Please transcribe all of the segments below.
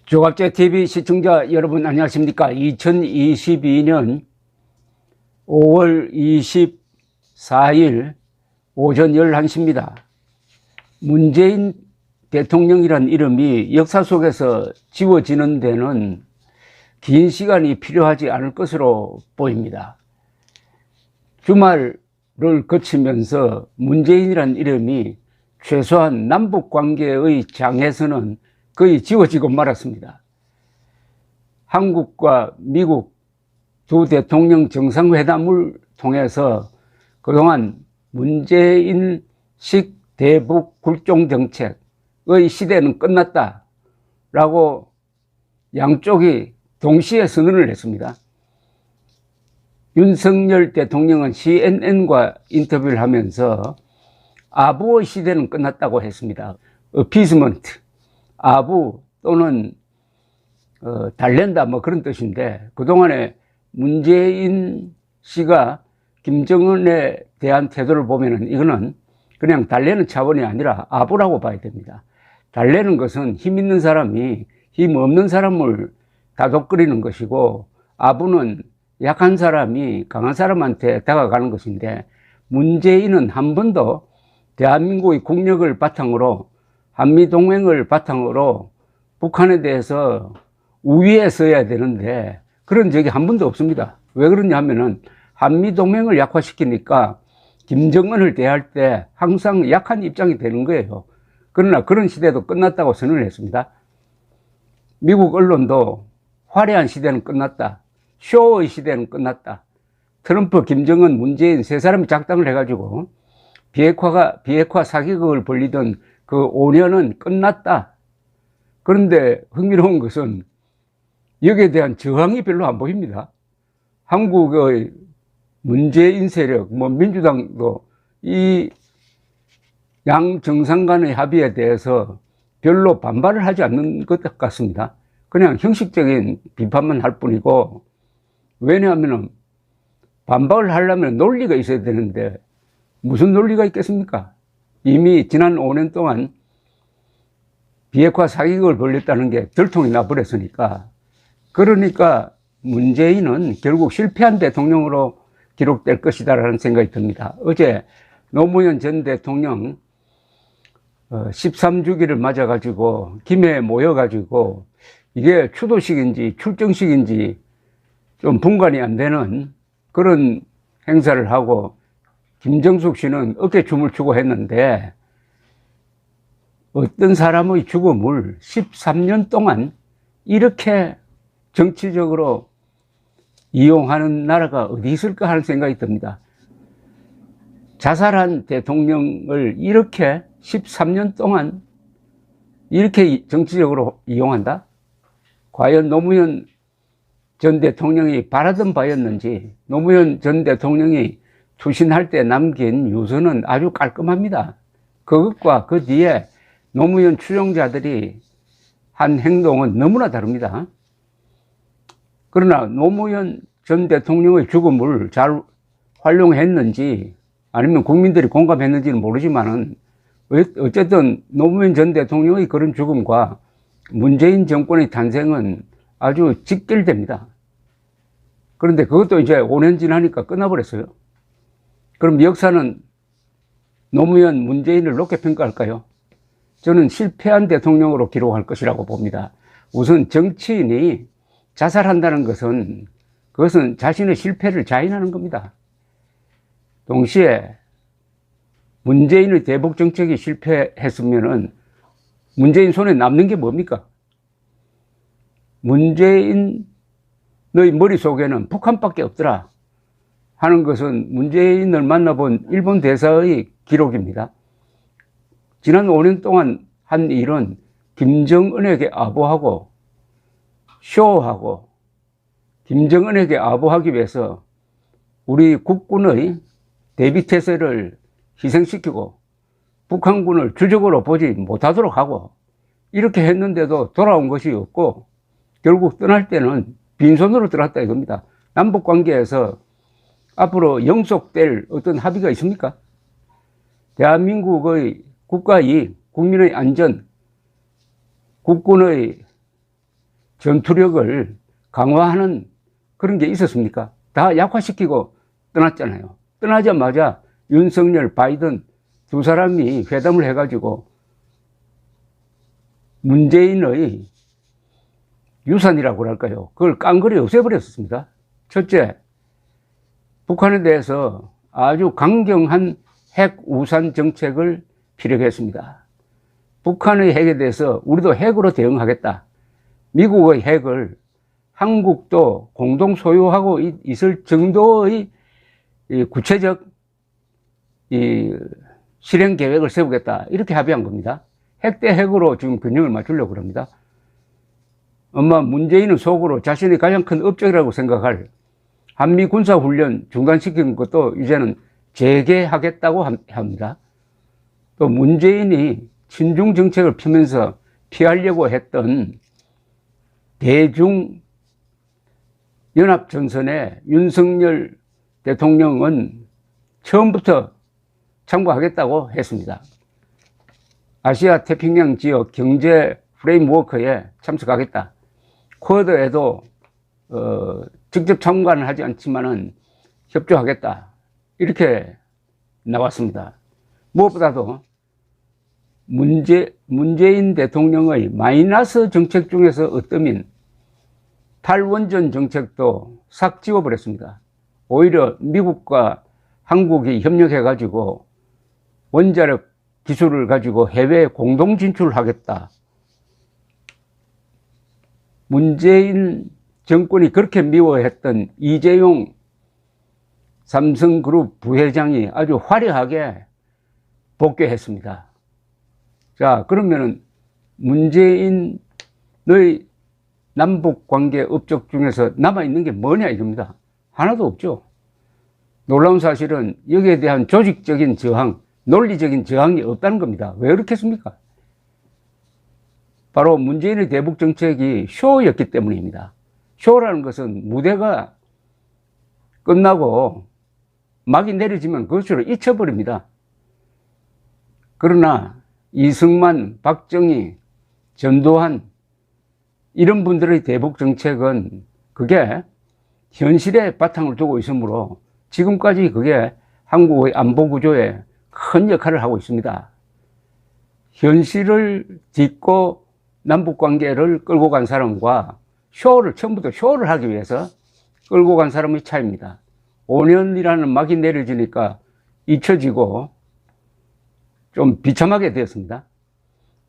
조갑제TV 시청자 여러분 안녕하십니까. 2022년 5월 24일 오전 11시입니다. 문재인 대통령이란 이름이 역사 속에서 지워지는 데는 긴 시간이 필요하지 않을 것으로 보입니다. 주말을 거치면서 문재인이란 이름이 최소한 남북관계의 장에서는 거의 지워지고 말았습니다. 한국과 미국 두 대통령 정상회담을 통해서 그동안 문재인식 대북 굴종 정책의 시대는 끝났다라고 양쪽이 동시에 선언을 했습니다. 윤석열 대통령은 CNN과 인터뷰를 하면서 아부의 시대는 끝났다고 했습니다. 어피즈먼트, 아부 또는 달랜다 뭐 그런 뜻인데, 그동안에 문재인 씨가 김정은에 대한 태도를 보면은 이거는 그냥 달래는 차원이 아니라 아부라고 봐야 됩니다. 달래는 것은 힘 있는 사람이 힘 없는 사람을 다독거리는 것이고, 아부는 약한 사람이 강한 사람한테 다가가는 것인데, 문재인은 한 번도 대한민국의 국력을 바탕으로, 한미동맹을 바탕으로 북한에 대해서 우위에 서야 되는데 그런 적이 한 번도 없습니다. 왜 그러냐 하면은 한미동맹을 약화시키니까 김정은을 대할 때 항상 약한 입장이 되는 거예요. 그러나 그런 시대도 끝났다고 선언을 했습니다. 미국 언론도 화려한 시대는 끝났다, 쇼의 시대는 끝났다, 트럼프, 김정은, 문재인 세 사람이 작당을 해가지고 비핵화 사기극을 벌리던 그 5년은 끝났다. 그런데 흥미로운 것은 여기에 대한 저항이 별로 안 보입니다. 한국의 문재인 세력, 민주당도 이 양 정상 간의 합의에 대해서 별로 반발을 하지 않는 것 같습니다. 그냥 형식적인 비판만 할 뿐이고, 왜냐하면 반박을 하려면 논리가 있어야 되는데 무슨 논리가 있겠습니까? 이미 지난 5년 동안 비핵화 사기극을 벌였다는 게 들통이 나버렸으니까. 그러니까 문재인은 결국 실패한 대통령으로 기록될 것이다라는 생각이 듭니다. 어제 노무현 전 대통령 13주기를 맞아가지고 김해에 모여가지고 이게 추도식인지 출정식인지 좀 분간이 안 되는 그런 행사를 하고, 김정숙 씨는 어깨춤을 추고 했는데, 어떤 사람의 죽음을 13년 동안 이렇게 정치적으로 이용하는 나라가 어디 있을까 하는 생각이 듭니다. 자살한 대통령을 이렇게 13년 동안 이렇게 정치적으로 이용한다? 과연 노무현 전 대통령이 바라던 바였는지, 노무현 전 대통령이 투신할 때 남긴 유서는 아주 깔끔합니다. 그것과 그 뒤에 노무현 추종자들이 한 행동은 너무나 다릅니다. 그러나 노무현 전 대통령의 죽음을 잘 활용했는지 아니면 국민들이 공감했는지는 모르지만은 어쨌든 노무현 전 대통령의 그런 죽음과 문재인 정권의 탄생은 아주 직결됩니다. 그런데 그것도 이제 5년 지나니까 끝나버렸어요. 그럼 역사는 노무현, 문재인을 높게 평가할까요? 저는 실패한 대통령으로 기록할 것이라고 봅니다. 우선 정치인이 자살한다는 것은 그것은 자신의 실패를 자인하는 겁니다. 동시에 문재인의 대북 정책이 실패했으면은 문재인 손에 남는 게 뭡니까? 문재인의 머릿속에는 북한밖에 없더라 하는 것은 문재인을 만나본 일본 대사의 기록입니다. 지난 5년 동안 한 일은 김정은에게 아부하고 쇼하고, 김정은에게 아부하기 위해서 우리 국군의 대비태세를 희생시키고 북한군을 주적으로 보지 못하도록 하고, 이렇게 했는데도 돌아온 것이 없고 결국 떠날 때는 빈손으로 떠났다 이겁니다. 남북관계에서 앞으로 영속될 어떤 합의가 있습니까? 대한민국의 국가이익, 국민의 안전, 국군의 전투력을 강화하는 그런 게 있었습니까? 다 약화시키고 떠났잖아요. 떠나자마자 윤석열, 바이든 두 사람이 회담을 해가지고 문재인의 유산이라고 할까요? 그걸 깡그리 없애버렸습니다. 첫째, 북한에 대해서 아주 강경한 핵 우산 정책을 피력했습니다. 북한의 핵에 대해서 우리도 핵으로 대응하겠다. 미국의 핵을 한국도 공동 소유하고 있을 정도의 구체적 실행 계획을 세우겠다. 이렇게 합의한 겁니다. 핵 대 핵으로 지금 균형을 맞추려고 합니다. 아마 문재인은 속으로 자신의 가장 큰 업적이라고 생각할 한미 군사훈련 중단시킨 것도 이제는 재개하겠다고 합니다. 또 문재인이 친중 정책을 펴면서 피하려고 했던 대중 연합전선에 윤석열 대통령은 처음부터 참가하겠다고 했습니다. 아시아 태평양 지역 경제 프레임워크에 참석하겠다. 쿼드에도 직접 참가는 하지 않지만은 협조하겠다. 이렇게 나왔습니다. 무엇보다도 문재인 대통령의 마이너스 정책 중에서 어떠면 탈원전 정책도 싹 지워버렸습니다. 오히려 미국과 한국이 협력해가지고 원자력 기술을 가지고 해외에 공동 진출하겠다. 문재인 정권이 그렇게 미워했던 이재용 삼성그룹 부회장이 아주 화려하게 복귀했습니다. 자, 그러면은 문재인의 남북관계 업적 중에서 남아있는 게 뭐냐 이겁니다. 하나도 없죠. 놀라운 사실은 여기에 대한 조직적인 저항, 논리적인 저항이 없다는 겁니다. 왜 그렇겠습니까? 바로 문재인의 대북 정책이 쇼였기 때문입니다. 쇼라는 것은 무대가 끝나고 막이 내려지면 그것으로 잊혀버립니다. 그러나 이승만, 박정희, 전두환 이런 분들의 대북 정책은 그게 현실에 바탕을 두고 있으므로 지금까지 그게 한국의 안보 구조에 큰 역할을 하고 있습니다. 현실을 딛고 남북관계를 끌고 간 사람과 처음부터 쇼를 하기 위해서 끌고 간 사람의 차이입니다. 5년이라는 막이 내려지니까 잊혀지고 좀 비참하게 되었습니다.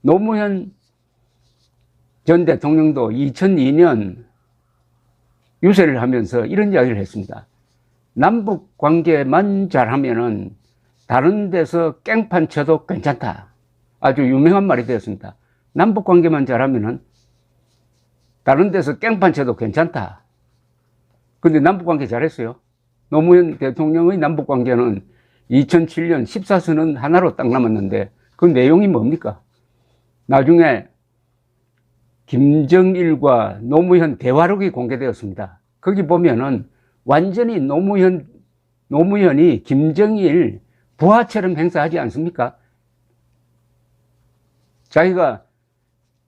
노무현 전 대통령도 2002년 유세를 하면서 이런 이야기를 했습니다. 남북 관계만 잘하면은 다른 데서 깽판 쳐도 괜찮다. 아주 유명한 말이 되었습니다. 남북 관계만 잘하면은 다른 데서 깽판 쳐도 괜찮다. 근데 남북 관계 잘했어요. 노무현 대통령의 남북 관계는 2007년 14선은 하나로 딱 남았는데 그 내용이 뭡니까? 나중에 김정일과 노무현 대화록이 공개되었습니다. 거기 보면은 완전히 노무현이 김정일 부하처럼 행사하지 않습니까? 자기가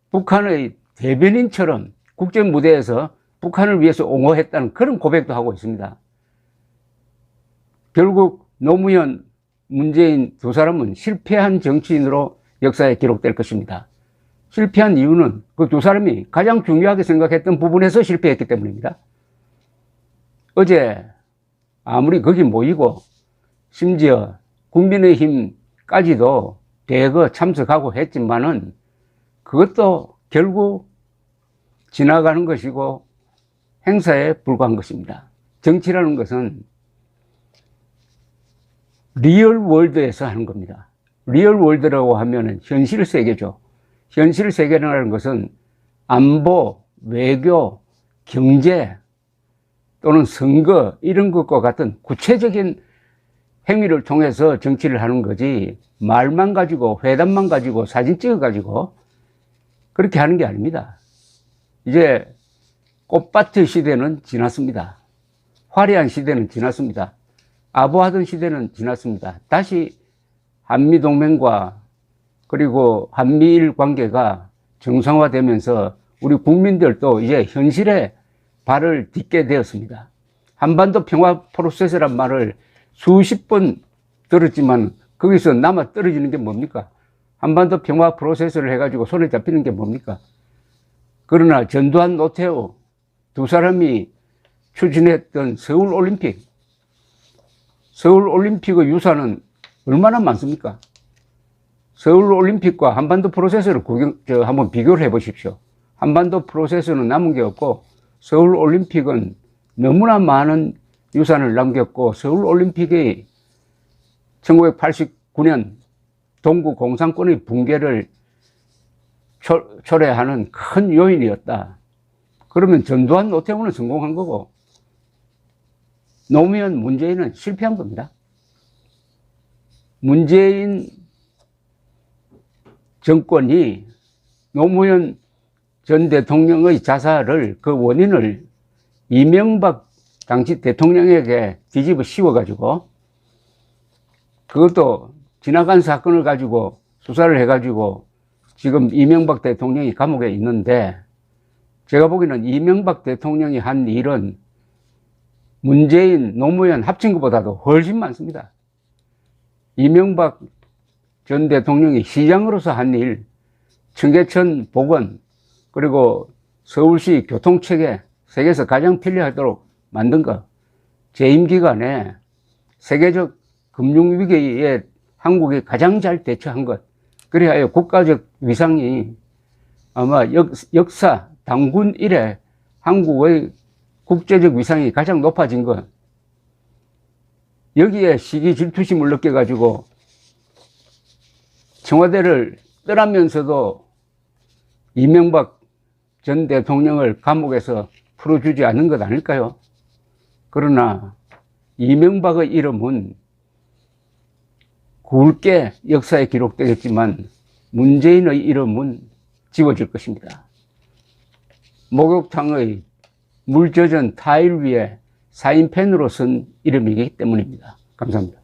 북한의 대변인처럼 국제무대에서 북한을 위해서 옹호했다는 그런 고백도 하고 있습니다. 결국 노무현, 문재인 두 사람은 실패한 정치인으로 역사에 기록될 것입니다. 실패한 이유는 그 두 사람이 가장 중요하게 생각했던 부분에서 실패했기 때문입니다. 어제 아무리 거기 모이고 심지어 국민의힘까지도 대거 참석하고 했지만은 그것도 결국 지나가는 것이고 행사에 불과한 것입니다. 정치라는 것은 리얼 월드에서 하는 겁니다. 리얼 월드라고 하면은 현실 세계죠. 현실 세계라는 것은 안보, 외교, 경제 또는 선거 이런 것과 같은 구체적인 행위를 통해서 정치를 하는 거지 말만 가지고 회담만 가지고 사진 찍어 가지고 그렇게 하는 게 아닙니다. 이제 꽃밭의 시대는 지났습니다. 화려한 시대는 지났습니다. 아부하던 시대는 지났습니다. 다시 한미동맹과 그리고 한미일 관계가 정상화되면서 우리 국민들도 이제 현실에 발을 딛게 되었습니다. 한반도 평화 프로세스란 말을 수십 번 들었지만 거기서 남아 떨어지는 게 뭡니까? 한반도 평화 프로세스를 해가지고 손에 잡히는 게 뭡니까? 그러나 전두환, 노태우 두 사람이 추진했던 서울올림픽의 유산은 얼마나 많습니까? 서울올림픽과 한반도 프로세스를 한번 비교를 해보십시오. 한반도 프로세스는 남은 게 없고 서울올림픽은 너무나 많은 유산을 남겼고, 서울올림픽이 1989년 동구 공산권의 붕괴를 초래하는 큰 요인이었다. 그러면 전두환, 노태우는 성공한 거고 노무현, 문재인은 실패한 겁니다. 문재인 정권이 노무현 전 대통령의 자살을, 그 원인을 이명박 당시 대통령에게 뒤집어 씌워가지고, 그것도 지나간 사건을 가지고 수사를 해가지고 지금 이명박 대통령이 감옥에 있는데, 제가 보기에는 이명박 대통령이 한 일은 문재인, 노무현 합친 것보다도 훨씬 많습니다. 이명박 전 대통령이 시장으로서 한 일, 청계천 복원, 그리고 서울시 교통체계 세계에서 가장 편리하도록 만든 것, 재임 기간에 세계적 금융위기에 한국이 가장 잘 대처한 것, 그래야 국가적 위상이 아마 역사 당군 이래 한국의 국제적 위상이 가장 높아진 것, 여기에 시기 질투심을 느껴가지고 청와대를 떠나면서도 이명박 전 대통령을 감옥에서 풀어주지 않은 것 아닐까요? 그러나 이명박의 이름은 굵게 역사에 기록되겠지만 문재인의 이름은 지워질 것입니다. 목욕탕의 물 젖은 타일 위에 사인펜으로 쓴 이름이기 때문입니다. 감사합니다.